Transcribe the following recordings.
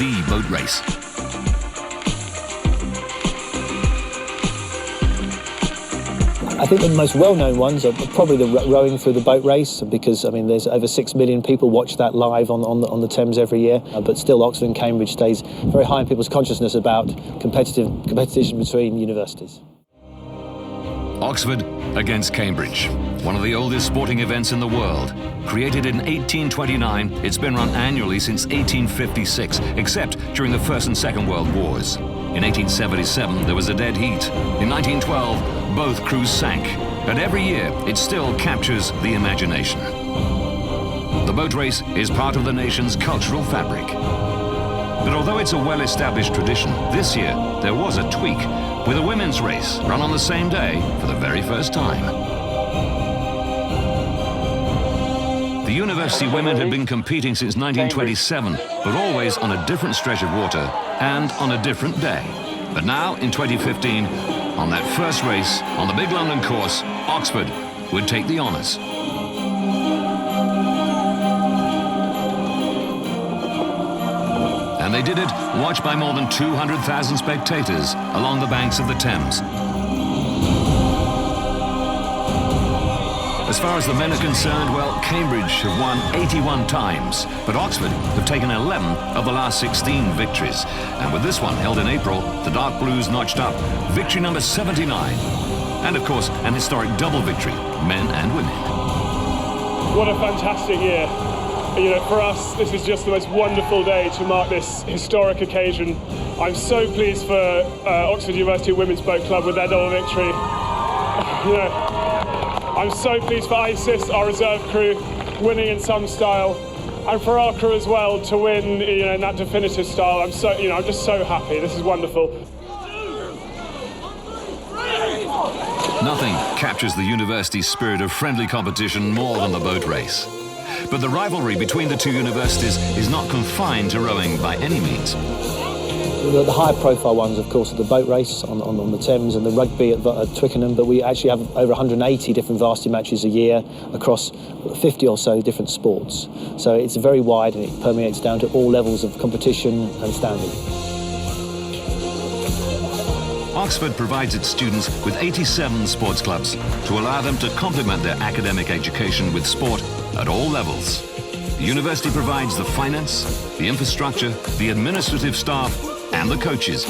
the boat race. I think the most well-known ones are probably the rowing through the boat race, because I mean there's over 6 million people watch that live on the Thames every year. But still, Oxford and Cambridge stays very high in people's consciousness about competition between universities. Oxford against Cambridge, one of the oldest sporting events in the world. Created in 1829, it's been run annually since 1856, except during the First and Second World Wars. In 1877, there was a dead heat. In 1912, both crews sank. And every year, it still captures the imagination. The boat race is part of the nation's cultural fabric. But although it's a well-established tradition, this year there was a tweak, with a women's race run on the same day for the very first time. The university women had been competing since 1927, but always on a different stretch of water and on a different day. But now, in 2015, on that first race on the big London course, Oxford would take the honours. And they did it, watched by more than 200,000 spectators along the banks of the Thames. As far as the men are concerned, well, Cambridge have won 81 times, but Oxford have taken 11 of the last 16 victories. And with this one held in April, the Dark Blues notched up victory number 79. And of course, an historic double victory, men and women. What a fantastic year. You know, for us, this is just the most wonderful day to mark this historic occasion. I'm so pleased for Oxford University Women's Boat Club with their double victory. You know, I'm so pleased for ISIS, our reserve crew, winning in some style, and for our crew as well to win, you know, in that definitive style. I'm just so happy. This is wonderful. Nothing captures the university's spirit of friendly competition more than the boat race. But the rivalry between the two universities is not confined to rowing by any means. The high-profile ones, of course, are the boat race on the Thames and the rugby at Twickenham, but we actually have over 180 different varsity matches a year across 50 or so different sports. So it's very wide and it permeates down to all levels of competition and standing. Oxford provides its students with 87 sports clubs to allow them to complement their academic education with sport at all levels. The university provides the finance, the infrastructure, the administrative staff, and the coaches.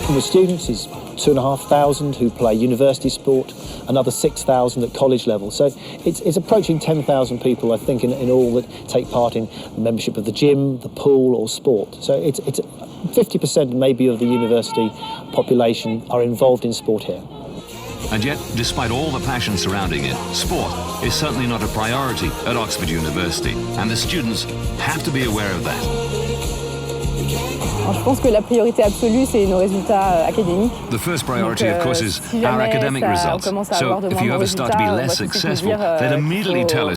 The students is 2,500 who play university sport, another 6,000 at college level. So it's approaching 10,000 people, I think, in all that take part in membership of the gym, the pool, or sport. So it's 50% maybe of the university population are involved in sport here. And yet, despite all the passion surrounding it, sport is certainly not a priority at Oxford University, and the students have to be aware of that. Je pense que la priorité absolue, c'est nos résultats académiques. The first priority, of course, is our academic results. So if you ever start to be less successful, then immediately tell us.